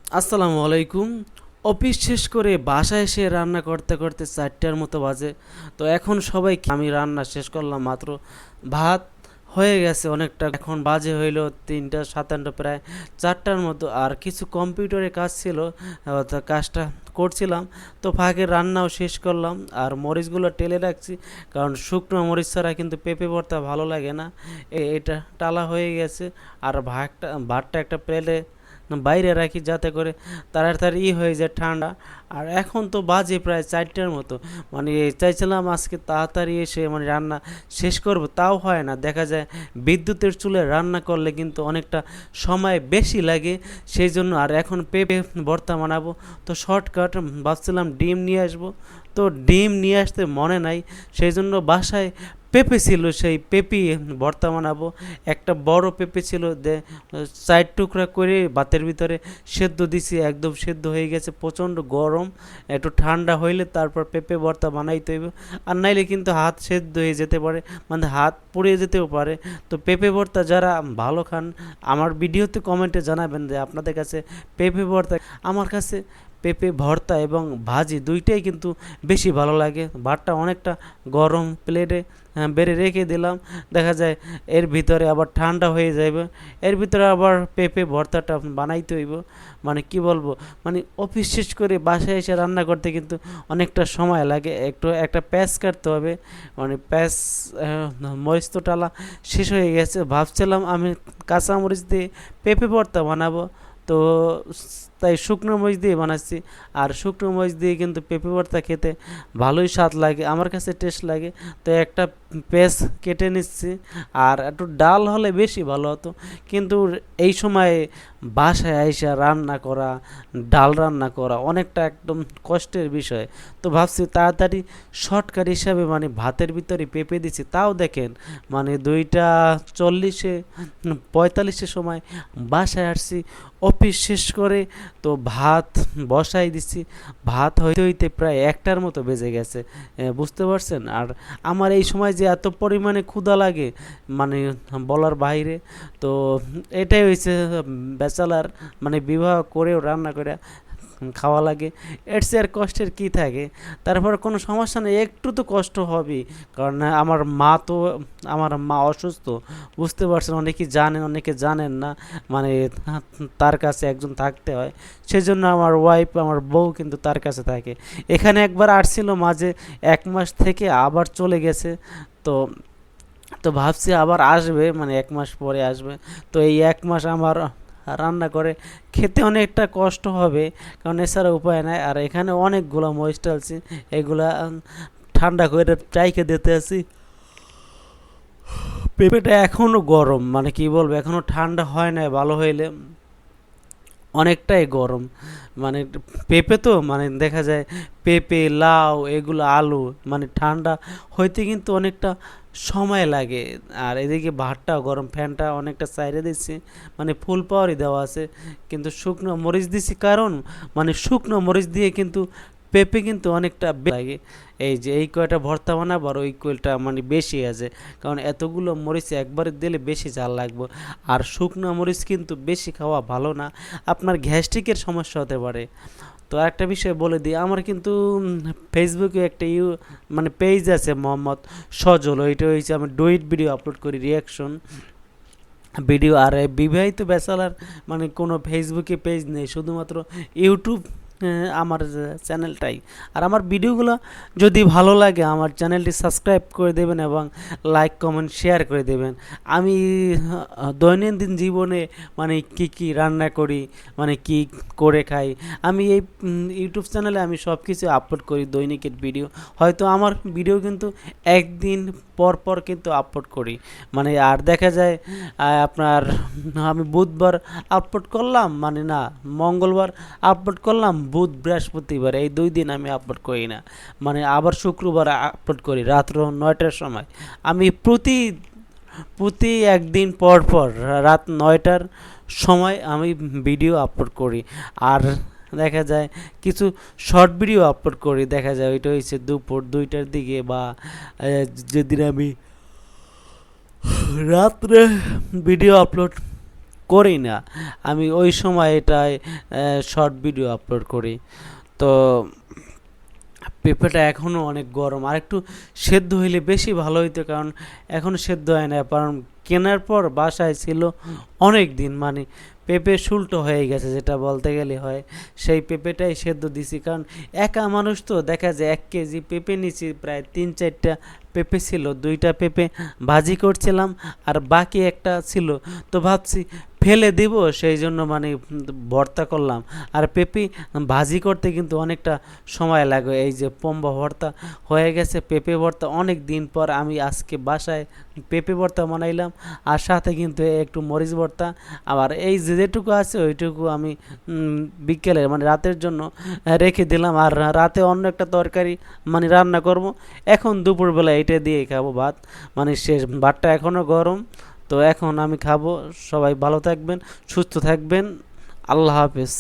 আসসালামু আলাইকুম। অফিস শেষ করে বাসায় এসে রান্না করতে করতে 4টার মতো বাজে। তো এখন সবাই আমি রান্না শেষ করলাম মাত্র। ভাত হয়ে গেছে অনেকটা, এখন বাজে হইল 3টা 57 প্রায় 4টার মতো। আর কিছু কম্পিউটারে কাজ ছিল, তো কাজটা করছিলাম। তো ফাঁকে রান্নাও শেষ করলাম আর মরিচগুলো টেলে রাখছি, কারণ শুকনো মরিচ ছাড়া কিন্তু পেঁপে ভর্তা ভালো লাগে না। এটা টালা হয়ে গেছে। আর ভাতটা একটা প্লেটে বাইরে রাখি, যাতে করে তাড়াতাড়ি হয়ে যায় ঠান্ডা। আর এখন তো বাজে প্রায় 4টার মতো, মানে চাইছিলাম আজকে তাড়াতাড়ি এসে মানে রান্না শেষ করব, তাও হয় না। দেখা যায় বিদ্যুতের চুলে রান্না করলে কিন্তু অনেকটা সময় বেশি লাগে, সেই জন্য। আর এখন পেঁপে ভর্তা বানাবো, তো শর্টকাট ভাবছিলাম ডিম নিয়ে আসবো। তো ডিম নিয়ে আসতে মনে নাই, সেই জন্য বাসায় পেঁপে ছিল, সেই পেঁপে ভর্তা বানাবো। একটা বড় পেঁপে ছিল, 4 টুকরা করে ভাতের ভিতরে সেদ্ধ দিছি, একদম সেদ্ধ হয়ে গেছে। প্রচণ্ড গরম, একটু ঠান্ডা হইলে তারপর পেঁপে ভর্তা বানাইতে হইবে, আর নাইলে কিন্তু হাত সেদ্ধ হয়ে যেতে পারে, মানে হাত পুড়ে যেতেও পারে। তো পেঁপে ভর্তা যারা ভালো খান, আমার ভিডিওতে কমেন্টে জানাবেন যে আপনাদের কাছে পেঁপে ভর্তা। আমার কাছে পেঁপে ভর্তা এবং ভাজি দুইটাই কিন্তু বেশি ভালো লাগে। ভাতটা অনেকটা গরম প্লেটে বেড়ে রেখে দিলাম, দেখা যায় এর ভিতরে আবার ঠান্ডা হয়ে যাবে, এর ভিতরে আবার পেঁপে ভর্তাটা বানাইতে হইব। মানে কি বলবো, মানে অফিস শেষ করে বাসায় এসে রান্না করতে কিন্তু অনেকটা সময় লাগে। একটা প্যাঁচ কাটতে হবে, মানে প্যাঁচ মরিচ তো টালা শেষ হয়ে গেছে। ভাবছিলাম আমি কাঁচা মরিচ দিয়ে পেঁপে ভর্তা বানাবো, তো তাই শুকনো মরিচ দিয়ে বানাচ্ছি। আর শুকনো মরিচ দিয়ে কিন্তু পেঁপে ভর্তা খেতে ভালোই স্বাদ লাগে, আমার কাছে টেস্ট লাগে। তো একটা পেঁয়াজ কেটে নিচ্ছি, আর একটু ডাল হলে বেশি ভালো হতো, কিন্তু এই সময় বাসায় আইসা রান্না করা, ডাল রান্না করা অনেকটা একদম কষ্টের বিষয়। তো ভাবছি তাড়াতাড়ি শর্টকাট হিসাবে মানে ভাতের ভিতরে পেঁপে দিচ্ছি, তাও দেখেন মানে 2টা 40-এ 45-এর সময় বাসায় আসছি অফিস শেষ করে। তো ভাত বসাই দিচ্ছি, ভাত হইতে হইতে প্রায় 1টার মতো বেজে গেছে, বুঝতে পারছেন। আর আমার এই সময় যে এত পরিমাণে ক্ষুধা লাগে, মানে বলার বাইরে। তো এটাই হয়েছে ব্যাচেলার, মানে বিবাহ করেও রান্না করে খাওয়া লাগে, এর চেয়ে আর কষ্টের কী থাকে। তারপর কোনো সমস্যা নেই, একটু তো কষ্ট হবেই, কারণ আমার মা অসুস্থ, বুঝতে পারছেন। অনেকেই জানেন, অনেকে জানেন না, মানে তার কাছে একজন থাকতে হয়, সেজন্য আমার ওয়াইফ, আমার বউ কিন্তু তার কাছে থাকে। এখানে একবার আসছিল মাঝে 1 মাস থেকে, আবার চলে গেছে। তো তো ভাবছি আবার আসবে, মানে 1 মাস পরে আসবে। তো এই 1 মাস আমার রান্না করে খেতে অনেকটা কষ্ট হবে, কারণ এছাড়া উপায় নাই। আর এখানে অনেকগুলো মরিচ টালছি, এগুলা ঠান্ডা করে চাইকে দিতে আছি। পেঁপেটা এখনও গরম, মানে কি বলবো, এখনও ঠান্ডা হয় না ভালো হইলে, অনেকটাই গরম। মানে পেঁপে তো মানে দেখা যায় পেঁপে, লাউ, এগুলো আলু, মানে ঠান্ডা হইতে কিন্তু অনেকটা সময় লাগে। আর এদিকে ভাতটাও গরম, ফ্যানটা অনেকটা সাইডে দিচ্ছি, মানে ফুল পাওয়ারই দেওয়া আছে, কিন্তু শুকনো মরিচ দিছি, কারণ মানে শুকনো মরিচ দিয়ে কিন্তু পেঁপে কিন্তু অনেকটা লাগে। এই যে এই কয়টা ভর্তা বানাবো আর ওই কয়টা মানে বেশি আছে, কারণ এতগুলো মরিচ একবারে দিলে বেশি ঝাল লাগবে। আর শুকনো মরিচ কিন্তু বেশি খাওয়া ভালো না, আপনার গ্যাস্ট্রিকের সমস্যা হতে পারে। তো একটা বিষয় বলে দিই, আমার কিন্তু ফেসবুকে একটা মানে পেজ আছে, মোহাম্মদ সজল। ওইটা হয়েছে আমি ডুইট ভিডিও আপলোড করি, রিয়াকশন ভিডিও। আর বিবাহিত ব্যাচেলার মানে কোনো ফেসবুকে পেজ নেই, শুধুমাত্র ইউটিউব আমার চ্যানেলটাই। আর আমার ভিডিওগুলো যদি ভালো লাগে আমার চ্যানেলটি সাবস্ক্রাইব করে দেবেন এবং লাইক কমেন্ট শেয়ার করে দেবেন। আমি দৈনন্দিন জীবনে মানে কি কি রান্না করি, মানে কি করে খাই, আমি এই ইউটিউব চ্যানেলে আমি সব কিছু আপলোড করি, দৈনিকের ভিডিও। হয়তো আমার ভিডিও কিন্তু একদিন পর পর কিন্তু আপলোড করি, মানে। আর দেখা যায় আপনার আমি বুধবার আপলোড করলাম, মানে না, মঙ্গলবার আপলোড করলাম, বুধ বৃহস্পতিবার এই 2 দিন আমি আপলোড করি না, মানে আবার শুক্রবার আপলোড করি রাত্র 9টার সময়। আমি প্রতি একদিন পর পর রাত 9টার সময় আমি ভিডিও আপলোড করি। আর দেখা যায় কিছু শর্ট ভিডিও আপলোড করি, দেখা যায় ওইটা হচ্ছে দুপুর 2টার দিকে, বা যেদিন আমি রাত্রে ভিডিও আপলোড করি না, আমি ওই সময় এটায় শর্ট ভিডিও আপলোড করি। তো পেঁপেটা এখনও অনেক গরম, আর একটু সেদ্ধ হইলে বেশি ভালো হইতো, কারণ এখনও সেদ্ধ হয় না, কারণ কেনার পর বাসায় ছিল অনেক দিন, মানে পেঁপে শুল্টো হয়ে গেছে যেটা বলতে গেলে হয়, সেই পেঁপেটাই সেদ্ধ দিছি। কারণ একা মানুষ তো, দেখা যায় 1 কেজি পেঁপে নিছি, প্রায় 3-4টা পেঁপে ছিল, 2টা পেঁপে ভাজি করছিলাম আর বাকি একটা ছিল, তো ভাবছি ফেলে দিব, সেই জন্য মানে ভর্তা করলাম। আর পেঁপে ভাজি করতে কিন্তু অনেকটা সময় লাগে, এই যে পম্বা ভর্তা হয়ে গেছে, পেঁপে ভর্তা অনেক দিন পর আমি আজকে বাসায় পেঁপে ভর্তা বানাইলাম, আর সাথে কিন্তু একটু মরিচ ভর্তা। আবার এই যেটুকু আছে ওইটুকু আমি বিকেলে মানে রাতের জন্য রেখে দিলাম, আর রাতে অন্য একটা তরকারি মানে রান্না করব। এখন দুপুরবেলা এটা দিয়ে খাবো ভাত, মানে শেষ, ভাতটা এখনও গরম। তো এখন আমি খাবো। সবাই ভালো থাকবেন, সুস্থ থাকবেন, আল্লাহ হাফেজ।